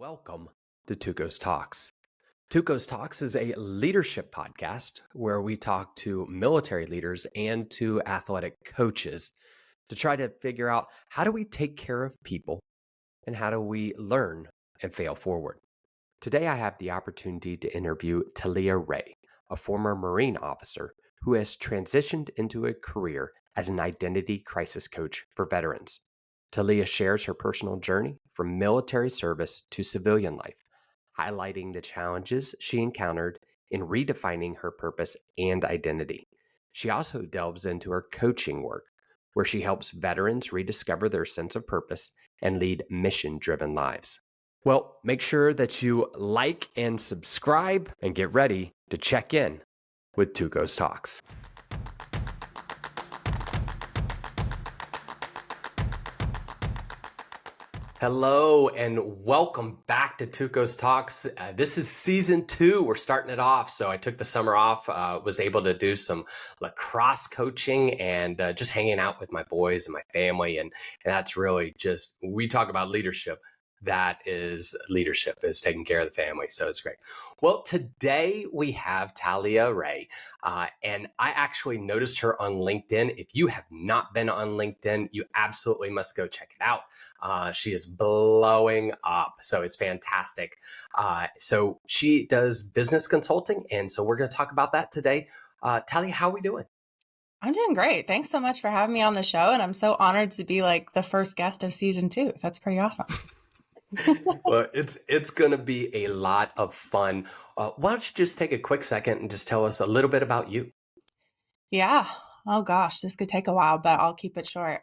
Welcome to TUC0's Talks. TUC0's Talks is a leadership podcast where we talk to military leaders and to athletic coaches to try to figure out how do we take care of people and how do we learn and fail forward. Today, I have the opportunity to interview Talia Ray, a former Marine officer who has transitioned into a career as an identity crisis coach for veterans. Talia shares her personal journey from military service to civilian life, highlighting the challenges she encountered in redefining her purpose and identity. She also delves into her coaching work, where she helps veterans rediscover their sense of purpose and lead mission-driven lives. Well, make sure that you like and subscribe and get ready to check in with TUC0's Talks. Hello and welcome back to TUC0's Talks. This is season 2. We're starting it off. So I took the summer off, was able to do some lacrosse coaching and just hanging out with my boys and my family. And that's really just, we talk about leadership. That is leadership, is taking care of the family. So it's great. Well, today we have Talia Ray, and I actually noticed her on LinkedIn. If you have not been on LinkedIn, you absolutely must go check it out. She is blowing up. So it's fantastic. So she does business consulting. And so we're going to talk about that today. Talia, how are we doing? I'm doing great. Thanks so much for having me on the show. And I'm so honored to be like the first guest of season 2. That's pretty awesome. Well, it's going to be a lot of fun. Why don't you just take a quick second and just tell us a little bit about you? Yeah. Oh gosh, this could take a while, but I'll keep it short.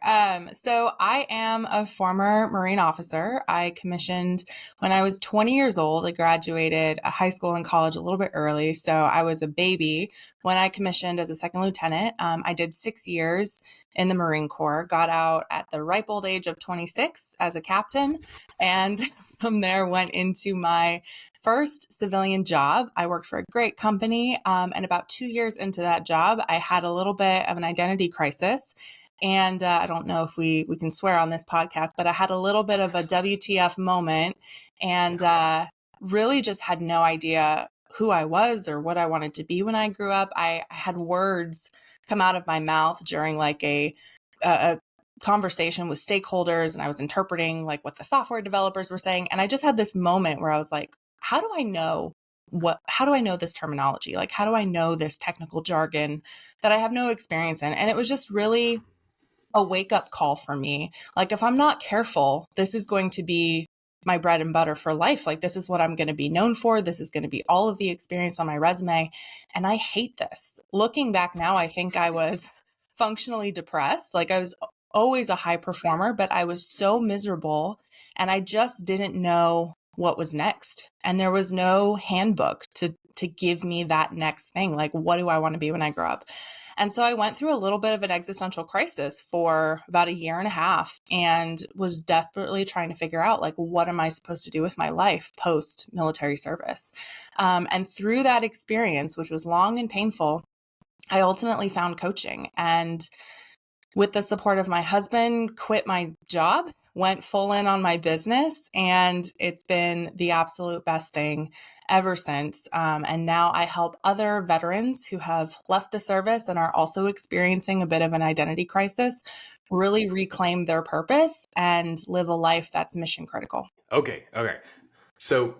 So I am a former Marine officer. I commissioned when I was 20 years old. I graduated high school and college a little bit early. So I was a baby when I commissioned as a second lieutenant. I did 6 years in the Marine Corps, got out at the ripe old age of 26 as a captain. And from there went into my first civilian job. I worked for a great company. And about 2 years into that job, I had a little bit of an identity crisis. And I don't know if we can swear on this podcast, but I had a little bit of a WTF moment and really just had no idea who I was or what I wanted to be when I grew up. I had words come out of my mouth during like a conversation with stakeholders, and I was interpreting like what the software developers were saying. And I just had this moment where I was like, how do I know this terminology? Like, how do I know this technical jargon that I have no experience in? And it was just really a wake up call for me. Like, if I'm not careful, this is going to be my bread and butter for life. Like, this is what I'm going to be known for. This is going to be all of the experience on my resume. And I hate this. Looking back now, I think I was functionally depressed. Like, I was always a high performer, but I was so miserable and I just didn't know what was next. And there was no handbook to give me that next thing. Like, what do I want to be when I grow up? And so I went through a little bit of an existential crisis for about 1.5 years and was desperately trying to figure out, like, what am I supposed to do with my life post military service? And through that experience, which was long and painful, I ultimately found coaching, and with the support of my husband, quit my job, went full in on my business, and it's been the absolute best thing ever since. And now I help other veterans who have left the service and are also experiencing a bit of an identity crisis really reclaim their purpose and live a life that's mission critical. Okay. So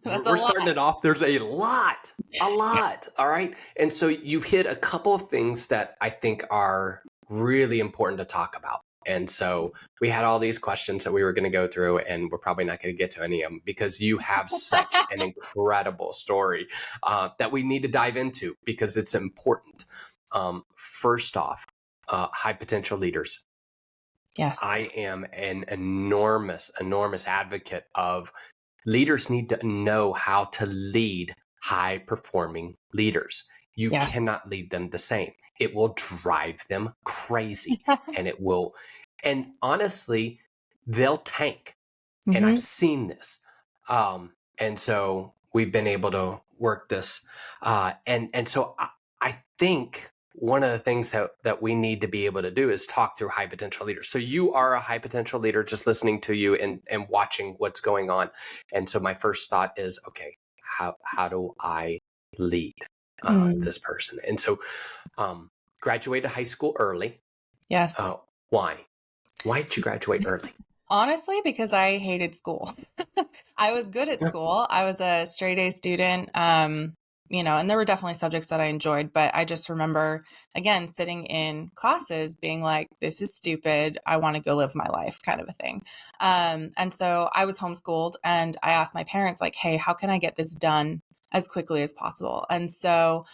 we're starting it off. There's a lot. Yeah. All right. And so you've hit a couple of things that I think are really important to talk about. And so we had all these questions that we were going to go through, and we're probably not going to get to any of them because you have such an incredible story that we need to dive into because it's important. First off, high potential leaders. Yes. I am an enormous advocate of leaders need to know how to lead high performing leaders. You cannot lead them the same. It will drive them crazy and honestly, they'll tank. Mm-hmm. And I've seen this. And so we've been able to work this. And so I think one of the things that we need to be able to do is talk through high potential leaders. So you are a high potential leader, just listening to you and watching what's going on. And so my first thought is, okay, how do I lead this person? And so graduated high school early. Yes. Why did you graduate early? Honestly, because I hated school. I was good at school. I was a straight A student. And there were definitely subjects that I enjoyed, but I just remember, again, sitting in classes being like, this is stupid. I want to go live my life, kind of a thing. And so I was homeschooled, and I asked my parents, like, hey, how can I get this done as quickly as possible? And so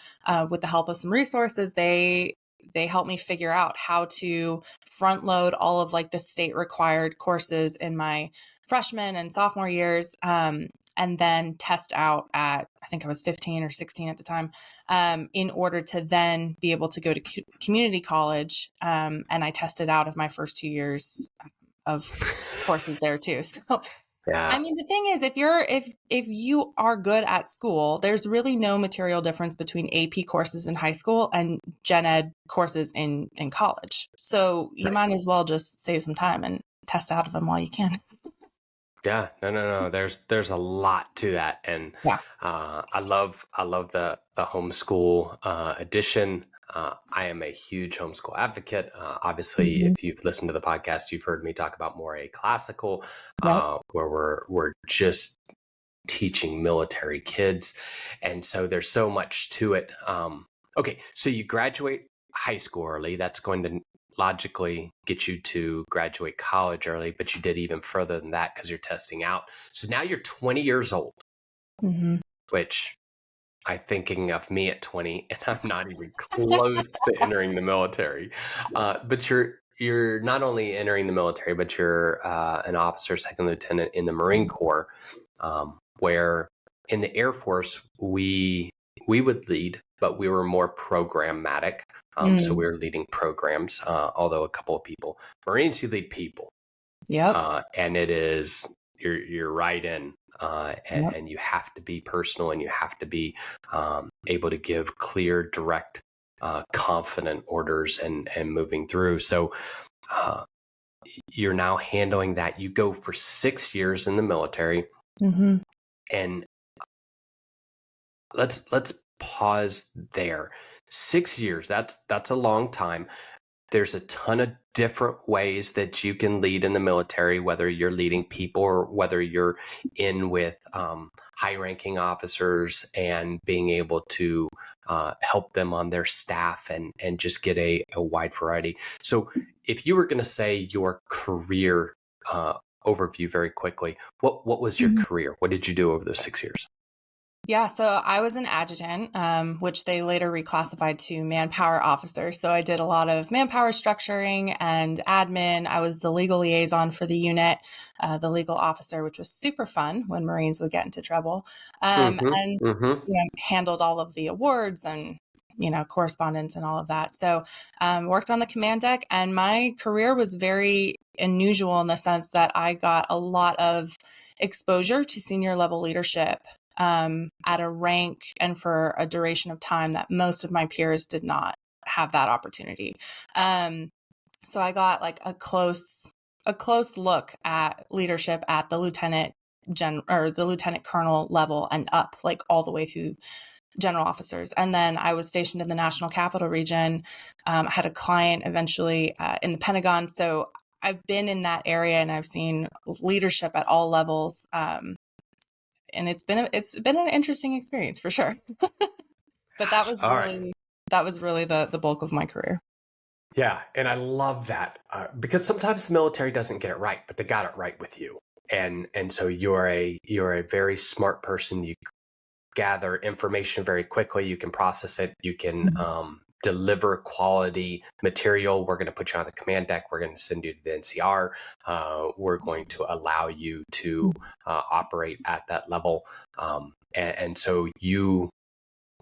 with the help of some resources, they helped me figure out how to front load all of like the state required courses in my freshman and sophomore years. And then test out at, I think I was 15 or 16 at the time, in order to then be able to go to community college. And I tested out of my first 2 years of courses there too. So, Yeah. I mean, the thing is, if you are good at school, there's really no material difference between AP courses in high school and gen ed courses in college. So you might as well just save some time and test out of them while you can. Yeah, no. There's a lot to that, and Yeah. I love the homeschool edition. I am a huge homeschool advocate. Obviously, if you've listened to the podcast, you've heard me talk about more a classical, where we're just teaching military kids, and so there's so much to it. Okay, so you graduate high school early. That's going to logically get you to graduate college early, but you did even further than that because you're testing out. So now you're 20 years old, which I'm thinking of me at 20, and I'm not even close to entering the military. But you're not only entering the military, but you're an officer, second lieutenant in the Marine Corps, where in the Air Force, we would lead, but we were more programmatic. So we were leading programs, although a couple of people. Marines, you lead people. Yep. And it is, you're right in, and you have to be personal, and you have to be able to give clear, direct, confident orders and moving through. So you're now handling that. You go for 6 years in the military, and let's pause there. 6 years, that's a long time. There's a ton of different ways that you can lead in the military, whether you're leading people or whether you're in with high-ranking officers and being able to help them on their staff and just get a wide variety. So if you were going to say your career overview very quickly, what was your career? What did you do over those 6 years? Yeah, so I was an adjutant, which they later reclassified to manpower officer. So I did a lot of manpower structuring and admin. I was the legal liaison for the unit, the legal officer, which was super fun when Marines would get into trouble, and handled all of the awards and correspondence and all of that. So worked on the command deck, and my career was very unusual in the sense that I got a lot of exposure to senior level leadership at a rank and for a duration of time that most of my peers did not have that opportunity. So I got like a close look at leadership at the lieutenant colonel level and up, like all the way through general officers. And then I was stationed in the National Capital Region. I had a client eventually in the Pentagon. So I've been in that area and I've seen leadership at all levels. And it's been an interesting experience for sure. But that was really the bulk of my career. Yeah, and I love that because sometimes the military doesn't get it right, but they got it right with you. And so you're a very smart person. You gather information very quickly. You can process it. You can deliver quality material. We're going to put you on the command deck. We're going to send you to the NCR. We're going to allow you to operate at that level. And so you,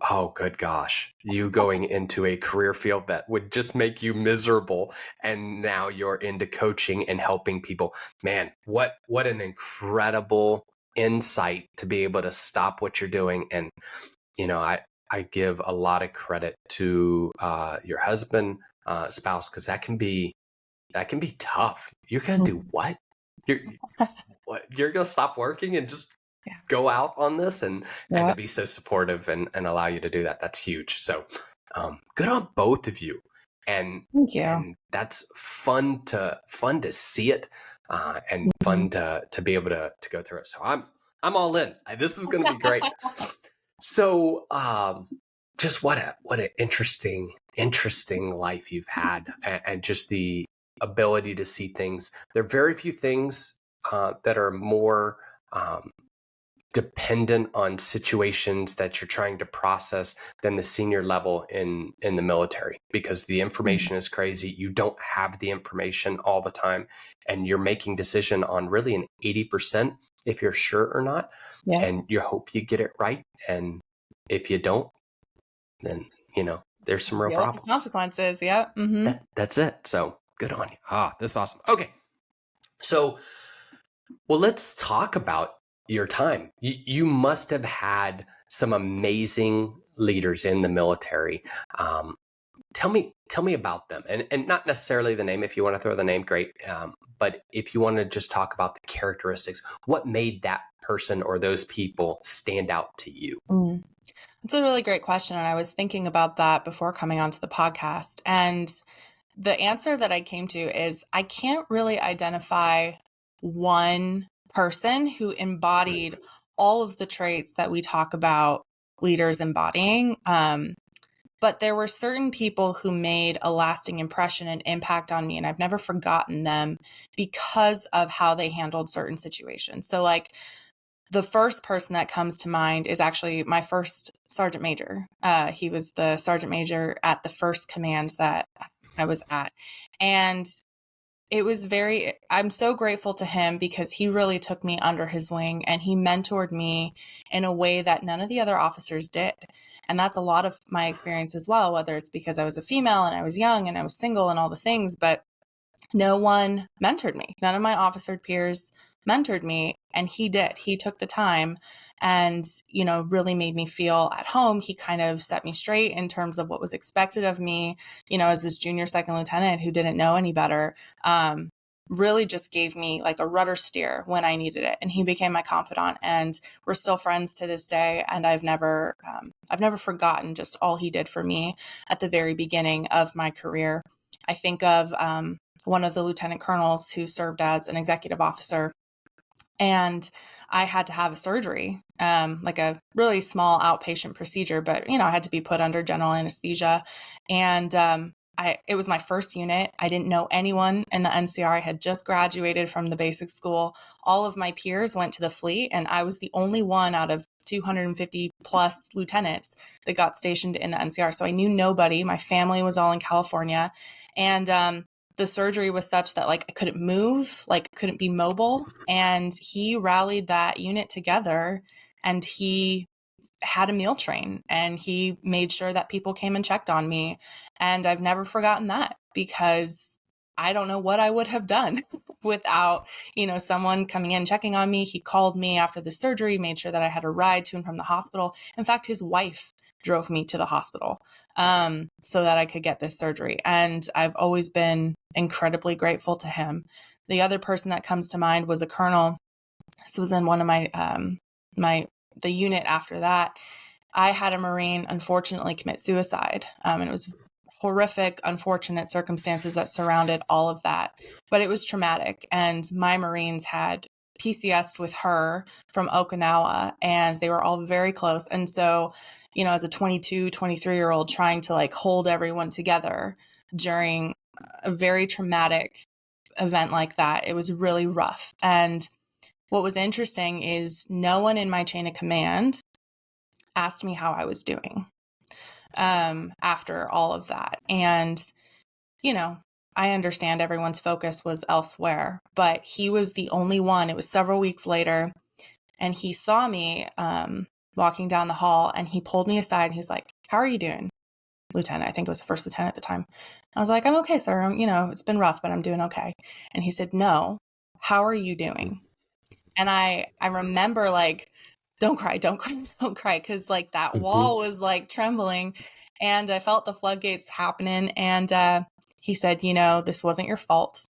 oh, good gosh, you going into a career field that would just make you miserable. And now you're into coaching and helping people. Man, what an incredible insight to be able to stop what you're doing. And, I I give a lot of credit to your husband, spouse, because that can be tough. You're gonna do what? You're You're gonna stop working and just Yeah. go out on this, and Yeah. to be so supportive and allow you to do that. That's huge. So good on both of you. And Thank you. and that's fun to see it, and fun to be able to go through it. So I'm all in. This is going to be great. So just what an interesting life you've had, and just the ability to see things. There are very few things that are more dependent on situations that you're trying to process than the senior level in the military, because the information is crazy. You don't have the information all the time, and you're making decision on really an 80% if you're sure or not. Yeah. And you hope you get it right, and if you don't, then there's some real problems. Consequences. Yeah. That's it. So good on you. This is awesome. Okay, so well, let's talk about your time. You must have had some amazing leaders in the military. Tell me about them, and not necessarily the name. If you want to throw the name, great. But if you want to just talk about the characteristics, what made that person or those people stand out to you? It's a really great question, and I was thinking about that before coming onto the podcast. And the answer that I came to is I can't really identify one person who embodied all of the traits that we talk about leaders embodying. But there were certain people who made a lasting impression and impact on me, and I've never forgotten them because of how they handled certain situations. So like the first person that comes to mind is actually my first sergeant major. He was the sergeant major at the first command that I was at. And it was I'm so grateful to him because he really took me under his wing and he mentored me in a way that none of the other officers did. And that's a lot of my experience as well, whether it's because I was a female and I was young and I was single and all the things, but no one mentored me. None of my officer peers mentored me, and he did. He took the time and, really made me feel at home. He kind of set me straight in terms of what was expected of me, as this junior second lieutenant who didn't know any better. Really just gave me like a rudder steer when I needed it. And he became my confidant, and we're still friends to this day. And I've never forgotten just all he did for me at the very beginning of my career. I think of one of the lieutenant colonels who served as an executive officer, and I had to have a surgery, like a really small outpatient procedure, but I had to be put under general anesthesia. And it was my first unit. I didn't know anyone in the NCR. I had just graduated from the basic school. All of my peers went to the fleet, and I was the only one out of 250 plus lieutenants that got stationed in the NCR. So I knew nobody. My family was all in California. And the surgery was such that like I couldn't move, like couldn't be mobile. And he rallied that unit together, and he had a meal train, and he made sure that people came and checked on me. And I've never forgotten that, because I don't know what I would have done without, someone coming in, checking on me. He called me after the surgery, made sure that I had a ride to and from the hospital. In fact, his wife drove me to the hospital so that I could get this surgery. And I've always been incredibly grateful to him. The other person that comes to mind was a colonel. This was in one of the unit after that. I had a Marine unfortunately commit suicide. And it was horrific, unfortunate circumstances that surrounded all of that. But it was traumatic. And my Marines had PCS'd with her from Okinawa, and they were all very close. And so, as a 22, 23-year-old trying to like hold everyone together during a very traumatic event like that, it was really rough. And what was interesting is no one in my chain of command asked me how I was doing after all of that. And, I understand everyone's focus was elsewhere, but he was the only one. It was several weeks later, and he saw me walking down the hall, and he pulled me aside, and he's like, "How are you doing, Lieutenant?" I think it was the first lieutenant at the time. I was like, "I'm okay, sir. It's been rough, but I'm doing okay." And he said, "No, how are you doing?" And I remember like don't cry, don't cry, don't cry. Cause like that wall was like trembling and I felt the floodgates happening. And he said, this wasn't your fault.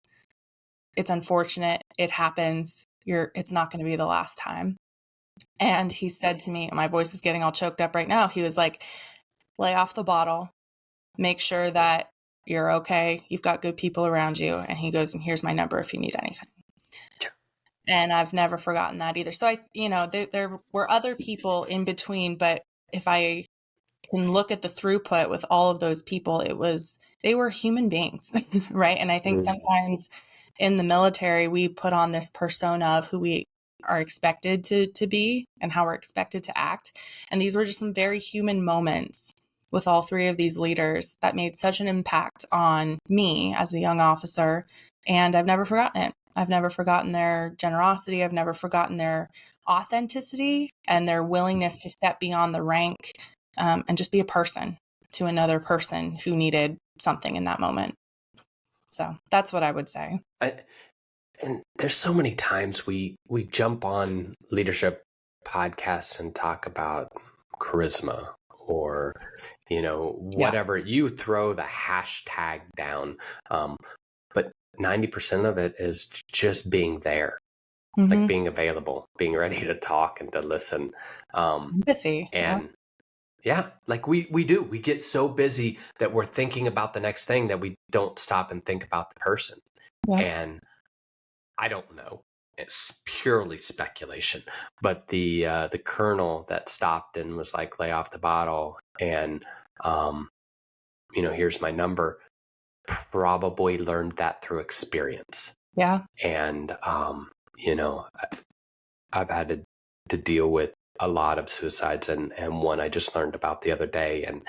It's unfortunate. It happens. It's not going to be the last time. And he said to me, my voice is getting all choked up right now. He was like, lay off the bottle, make sure that you're okay. You've got good people around you. And he goes, and here's my number if you need anything. And I've never forgotten that either. So there were other people in between, but if I can look at the throughput with all of those people, they were human beings, right? And I think sometimes in the military, we put on this persona of who we are expected to be and how we're expected to act. And these were just some very human moments with all three of these leaders that made such an impact on me as a young officer. And I've never forgotten it. I've never forgotten their generosity. I've never forgotten their authenticity and their willingness to step beyond the rank and just be a person to another person who needed something in that moment. So that's what I would say. And there's so many times we jump on leadership podcasts and talk about charisma or, whatever. You throw the hashtag down. But 90% of it is just being there, like being available, being ready to talk and to listen. Empathy. And yeah, like we get so busy that we're thinking about the next thing that we don't stop and think about the person. Yeah. And I don't know. It's purely speculation. But the colonel that stopped and was like, lay off the bottle and, here's my number, probably learned that through experience. Yeah. And, I've had to deal with a lot of suicides and one I just learned about the other day. And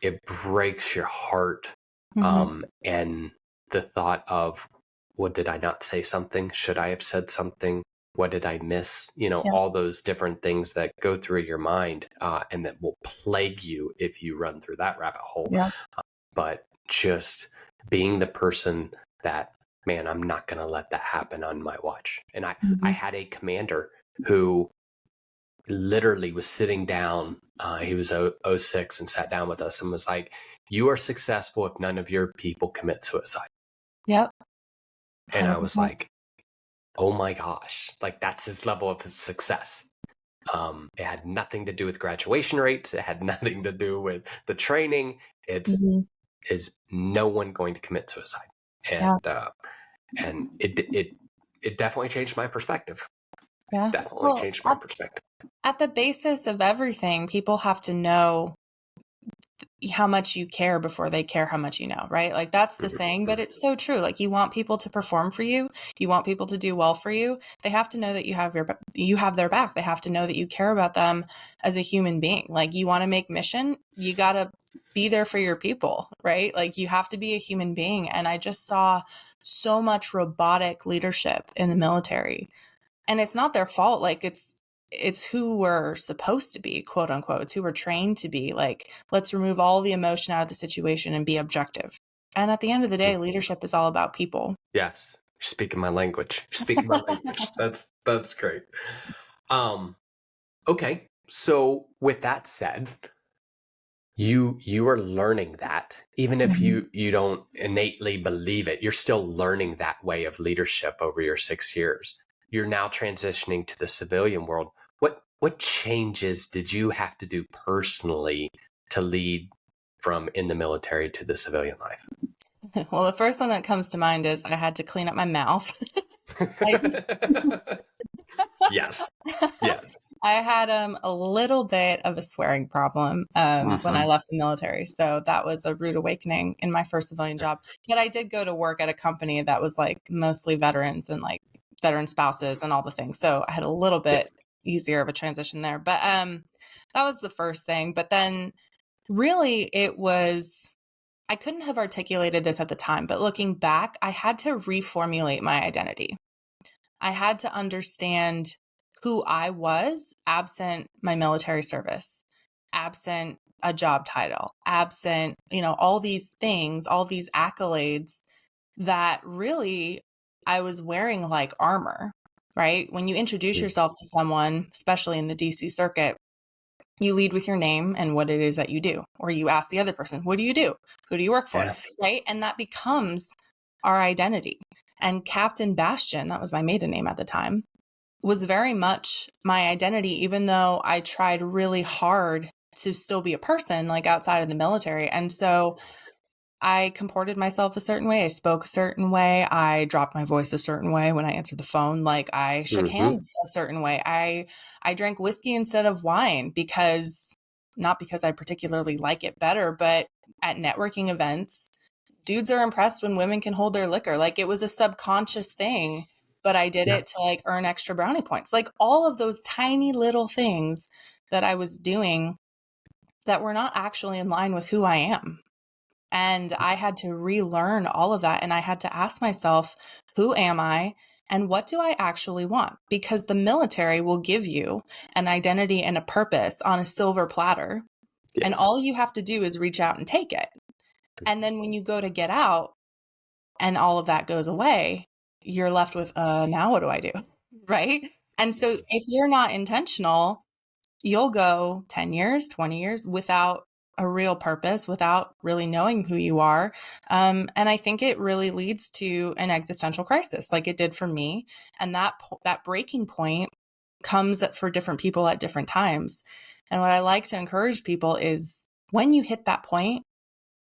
it breaks your heart. And the thought of, what, did I not say something? Should I have said something? What did I miss? All those different things that go through your mind and that will plague you if you run through that rabbit hole. Yeah. But just being the person that, man, I'm not going to let that happen on my watch. And I had a commander who literally was sitting down. He was 06 and sat down with us and was like, you are successful if none of your people commit suicide. Yep. 100%. And I was like, oh my gosh, like that's his level of success. It had nothing to do with graduation rates. It had nothing to do with the training. It's is no one going to commit suicide. And it definitely changed my perspective. Yeah. Definitely changed my perspective. At the basis of everything, people have to know how much you care before they care how much you know, right? Like that's the saying, but it's so true. Like you want people to perform for you. You want people to do well for you. They have to know that you have their back. They have to know that you care about them as a human being. Like you want to make mission, you got to be there for your people, right? Like you have to be a human being. And I just saw so much robotic leadership in the military. And it's not their fault. Like it's who we're supposed to be, quote unquote. It's who we're trained to be. Like, let's remove all the emotion out of the situation and be objective. And at the end of the day, leadership is all about people. Yes. You're speaking my language. That's great. Okay. So with that said, you are learning that, even if you don't innately believe it, you're still learning that way of leadership over your 6 years. You're now transitioning to the civilian world. What changes did you have to do personally to lead from in the military to the civilian life? Well, the first one that comes to mind is I had to clean up my mouth. Yes. I had a little bit of a swearing problem when I left the military. So that was a rude awakening in my first civilian job. But I did go to work at a company that was like mostly veterans and like veteran spouses and all the things. So I had a little bit easier of a transition there. But that was the first thing. But then really I couldn't have articulated this at the time, but looking back, I had to reformulate my identity. I had to understand who I was absent my military service, absent a job title, absent, all these things, all these accolades that really I was wearing like armor. right? When you introduce yourself to someone, especially in the DC circuit, you lead with your name and what it is that you do. Or you ask the other person, what do you do? Who do you work for? Yeah. Right? And that becomes our identity. And Captain Bastion, that was my maiden name at the time, was very much my identity, even though I tried really hard to still be a person, like outside of the military. And so I comported myself a certain way. I spoke a certain way. I dropped my voice a certain way when I answered the phone. Like I shook hands a certain way. I drank whiskey instead of wine because not because I particularly like it better, but at networking events, dudes are impressed when women can hold their liquor. Like it was a subconscious thing, but I did it to like earn extra brownie points. Like all of those tiny little things that I was doing that were not actually in line with who I am. And I had to relearn all of that. And I had to ask myself, who am I? And what do I actually want? Because the military will give you an identity and a purpose on a silver platter. Yes. And all you have to do is reach out and take it. And then when you go to get out and all of that goes away, you're left with, now what do I do? Right? And so if you're not intentional, you'll go 10 years, 20 years without a real purpose, without really knowing who you are. And I think it really leads to an existential crisis like it did for me. And that breaking point comes for different people at different times. And what I like to encourage people is when you hit that point,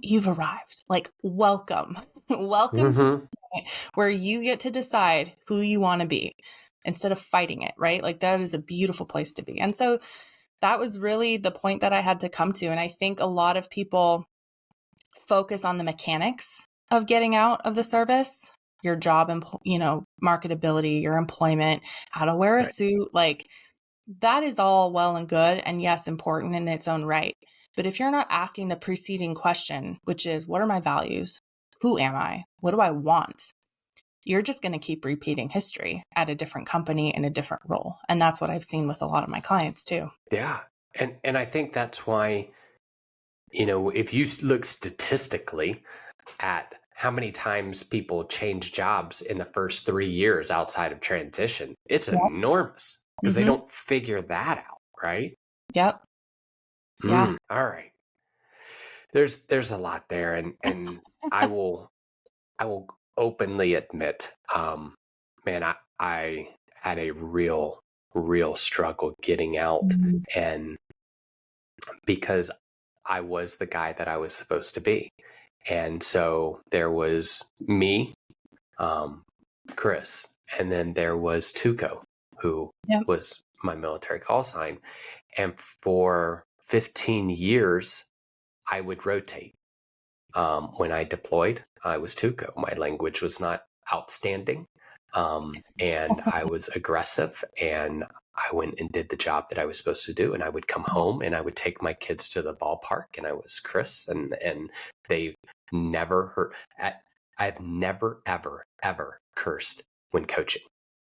you've arrived. Like, welcome. Welcome to the point where you get to decide who you want to be instead of fighting it, right? Like that is a beautiful place to be. And so that was really the point that I had to come to. And I think a lot of people focus on the mechanics of getting out of the service, your job, marketability, your employment, how to wear a suit. Like that is all well and good. And yes, important in its own right. But if you're not asking the preceding question, which is, what are my values? Who am I? What do I want? You're just going to keep repeating history at a different company in a different role. And that's what I've seen with a lot of my clients too. Yeah. And I think that's why, if you look statistically at how many times people change jobs in the first 3 years outside of transition, it's enormous because they don't figure that out, right? Yep. Yeah. All right. There's a lot there, and I will openly admit, man, I had a real struggle getting out, and because I was the guy that I was supposed to be. And so there was me, Chris, and then there was TUC0, who was my military call sign. And for 15 years, I would rotate. When I deployed, I was TUC0. My language was not outstanding. And I was aggressive, and I went and did the job that I was supposed to do. And I would come home and I would take my kids to the ballpark, and I was Chris, and they never heard. I've never, ever cursed when coaching,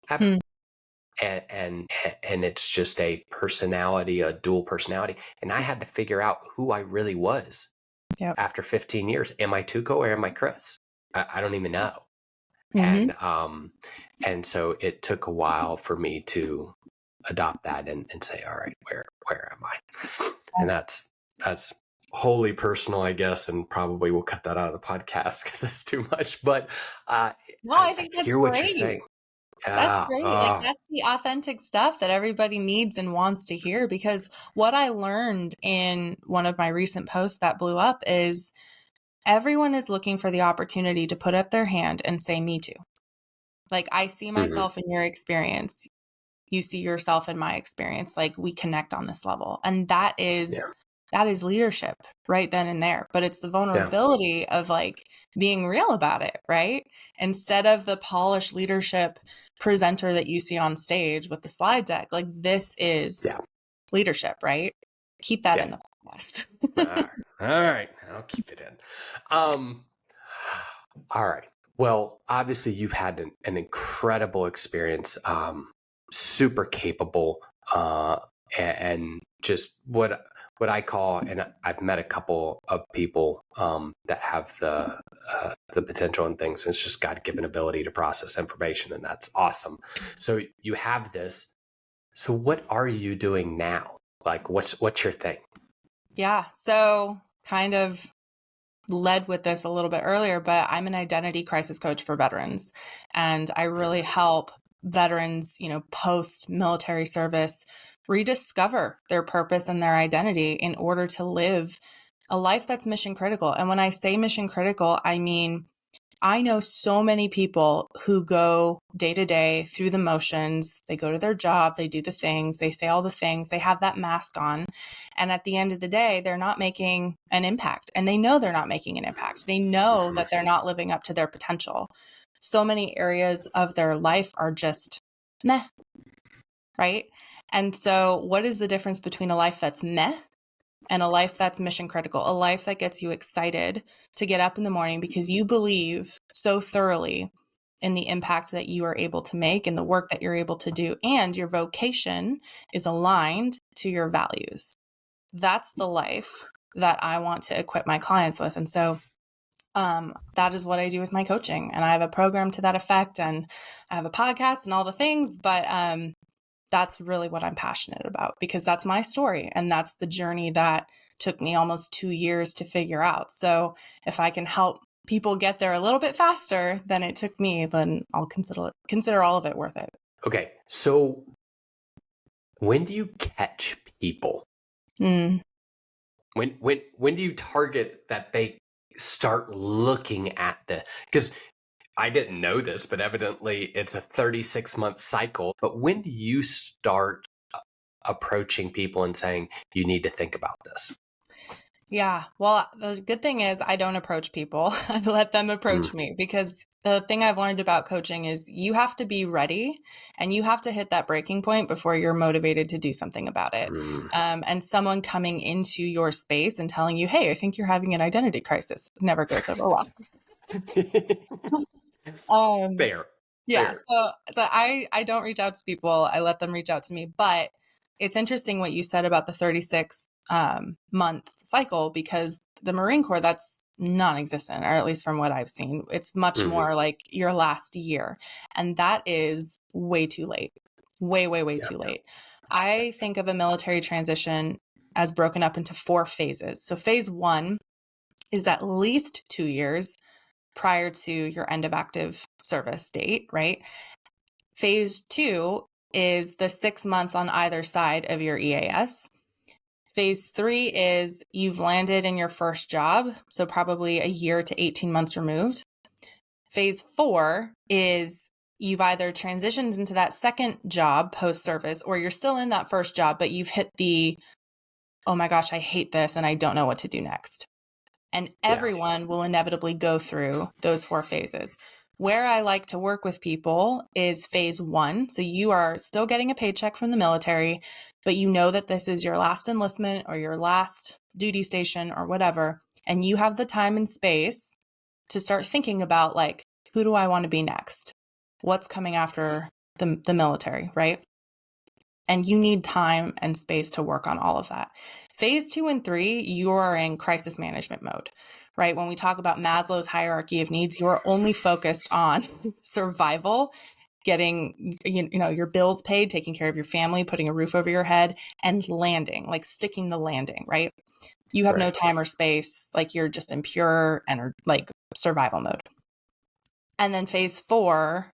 ever. And it's just a personality, a dual personality. And I had to figure out who I really was after 15 years. Am I TUC0 or am I Chris? I don't even know. And so it took a while for me to adopt that and say, all right, where am I? And that's wholly personal, I guess, and probably we'll cut that out of the podcast because it's too much. But no, I think that's hear great. What you're saying. That's great. Like that's the authentic stuff that everybody needs and wants to hear, because what I learned in one of my recent posts that blew up is everyone is looking for the opportunity to put up their hand and say, me too. Like I see myself in your experience. You see yourself in my experience. Like we connect on this level. And that is leadership right then and there. But it's the vulnerability of like being real about it, right? Instead of the polished leadership presenter that you see on stage with the slide deck, like this is leadership, right? Keep that in the podcast. All right. I'll keep it in. All right. Well, obviously you've had an incredible experience, super capable, and just what what I call, and I've met a couple of people that have the potential and things. And it's just God-given ability to process information, and that's awesome. So you have this. So what are you doing now? Like, what's your thing? Yeah. So kind of led with this a little bit earlier, but I'm an identity crisis coach for veterans, and I really help veterans, post military service rediscover their purpose and their identity in order to live a life that's mission critical. And when I say mission critical, I mean, I know so many people who go day to day through the motions. They go to their job, they do the things, they say all the things, they have that mask on. And at the end of the day, they're not making an impact. And they know they're not making an impact. They know that they're not living up to their potential. So many areas of their life are just meh, right? And so, what is the difference between a life that's meh and a life that's mission critical, a life that gets you excited to get up in the morning because you believe so thoroughly in the impact that you are able to make and the work that you're able to do, and your vocation is aligned to your values? That's the life that I want to equip my clients with. And so that is what I do with my coaching. And I have a program to that effect, and I have a podcast and all the things, but that's really what I'm passionate about, because that's my story. And that's the journey that took me almost 2 years to figure out. So if I can help people get there a little bit faster than it took me, then I'll consider all of it worth it. Okay. So when do you catch people? When do you target that they start looking at because I didn't know this, but evidently it's a 36-month cycle. But when do you start approaching people and saying, you need to think about this? Yeah. Well, the good thing is I don't approach people. I let them approach me, because the thing I've learned about coaching is you have to be ready and you have to hit that breaking point before you're motivated to do something about it. And someone coming into your space and telling you, hey, I think you're having an identity crisis, never goes over well. Fair. Yeah. Fair. So I don't reach out to people. I let them reach out to me. But it's interesting what you said about the 36 month cycle, because the Marine Corps, that's non-existent, or at least from what I've seen. It's much more like your last year. And that is way too late. Way too late. I think of a military transition as broken up into 4 phases. So phase 1 is at least 2 years prior to your end of active service date, right? Phase 2 is the 6 months on either side of your EAS. Phase 3 is you've landed in your first job, so probably a year to 18 months removed. Phase 4 is you've either transitioned into that second job post-service, or you're still in that first job, but you've hit the, oh my gosh, I hate this and I don't know what to do next. And everyone will inevitably go through those 4 phases. Where I like to work with people is phase 1. So you are still getting a paycheck from the military, but you know that this is your last enlistment or your last duty station or whatever. And you have the time and space to start thinking about, like, who do I want to be next? What's coming after the military, right? And you need time and space to work on all of that. Phase 2 and 3, you are in crisis management mode, right? When we talk about Maslow's hierarchy of needs, you are only focused on survival, getting, your bills paid, taking care of your family, putting a roof over your head, and landing, like sticking the landing, right? You have no time or space, like you're just in pure and like survival mode. And then phase 4,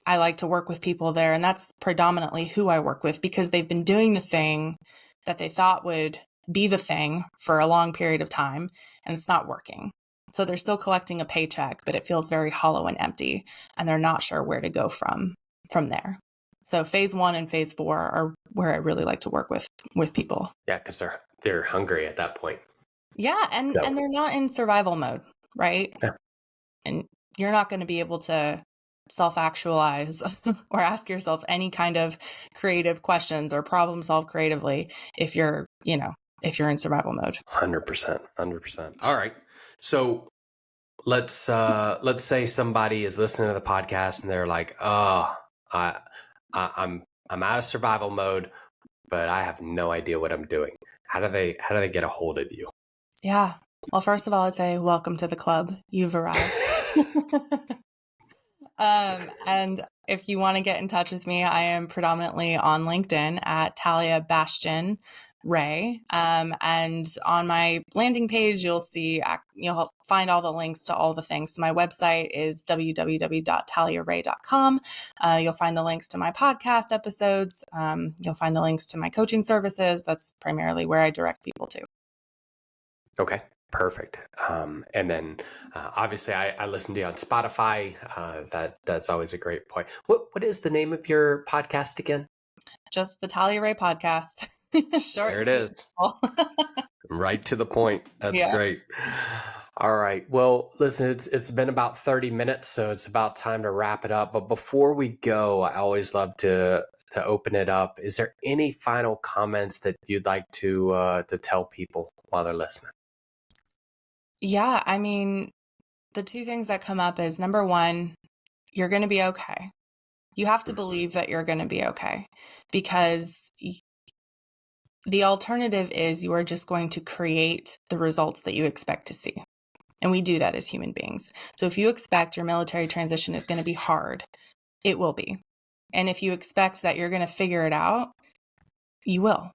I like to work with people there, and that's predominantly who I work with, because they've been doing the thing that they thought would be the thing for a long period of time, and it's not working. So they're still collecting a paycheck, but it feels very hollow and empty, and they're not sure where to go from there. So phase 1 and phase 4 are where I really like to work with people. Yeah, because they're hungry at that point. Yeah, and they're not in survival mode, right? Yeah. And you're not going to be able to self-actualize or ask yourself any kind of creative questions or problem solve creatively if you're in survival mode. 100%. All right. So let's say somebody is listening to the podcast and they're like, oh, I'm out of survival mode, but I have no idea what I'm doing. how do they get a hold of you? Yeah. Well, first of all, I'd say welcome to the club. You've arrived. And if you want to get in touch with me, I am predominantly on LinkedIn at Talia Ray. And on my landing page, you'll find all the links to all the things. So my website is www.taliaray.com. You'll find the links to my podcast episodes. You'll find the links to my coaching services. That's primarily where I direct people to. Okay. Perfect. And then obviously I listen to you on Spotify. That's always a great point. What is the name of your podcast again? Just the Talia Ray podcast. Short. There it is. Right to the point. That's great. All right. Well, listen, it's been about 30 minutes, so it's about time to wrap it up. But before we go, I always love to open it up. Is there any final comments that you'd like to tell people while they're listening? Yeah, I mean, the two things that come up is number one, you're going to be okay. You have to believe that you're going to be okay, because the alternative is you are just going to create the results that you expect to see. And we do that as human beings. So if you expect your military transition is going to be hard, it will be. And if you expect that you're going to figure it out, you will.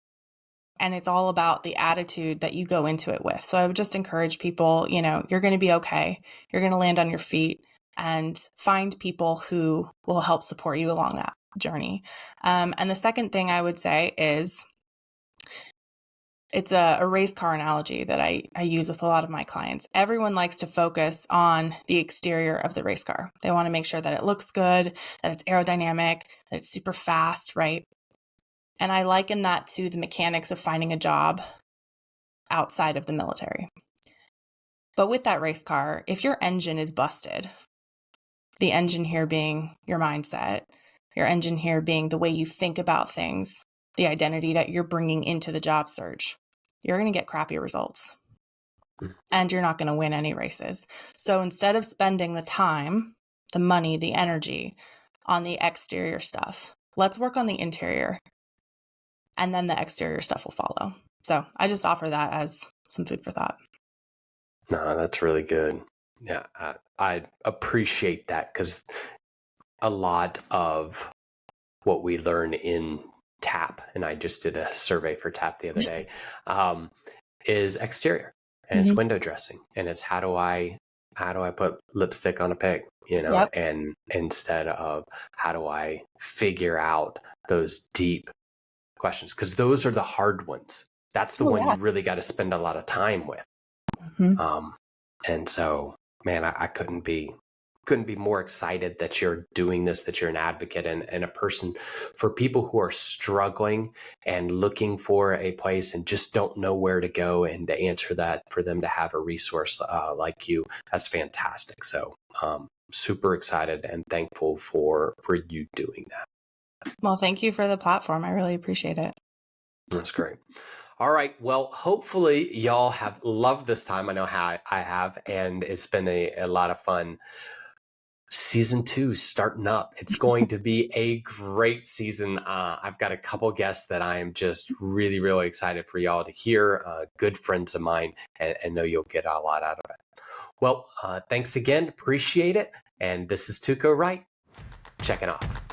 And it's all about the attitude that you go into it with. So I would just encourage people, you're going to be okay. You're going to land on your feet, and find people who will help support you along that journey. And the second thing I would say is, it's a race car analogy that I use with a lot of my clients. Everyone likes to focus on the exterior of the race car. They want to make sure that it looks good, that it's aerodynamic, that it's super fast, right? And I liken that to the mechanics of finding a job outside of the military. But with that race car, if your engine is busted, the engine here being your mindset, your engine here being the way you think about things, the identity that you're bringing into the job search, you're going to get crappy results. And you're not going to win any races. So instead of spending the time, the money, the energy on the exterior stuff, let's work on the interior. And then the exterior stuff will follow. So I just offer that as some food for thought. No, that's really good. Yeah, I appreciate that, because a lot of what we learn in TAP, and I just did a survey for TAP the other day, is exterior, and it's window dressing, and it's how do I put lipstick on a pig, and instead of how do I figure out those deep questions, because those are the hard ones. That's the one you really got to spend a lot of time with. And so, man, I couldn't be more excited that you're doing this, that you're an advocate and a person for people who are struggling and looking for a place and just don't know where to go, and to answer that, for them to have a resource like you. That's fantastic. So super excited and thankful for you doing that. Well, thank you for the platform. I really appreciate it. That's great. All right. Well, hopefully y'all have loved this time. I know how I have, and it's been a lot of fun. Season 2 starting up. It's going to be a great season. I've got a couple guests that I am just really, really excited for y'all to hear. Good friends of mine, and know you'll get a lot out of it. Well, thanks again. Appreciate it. And this is TUC0 Wright. Checking off.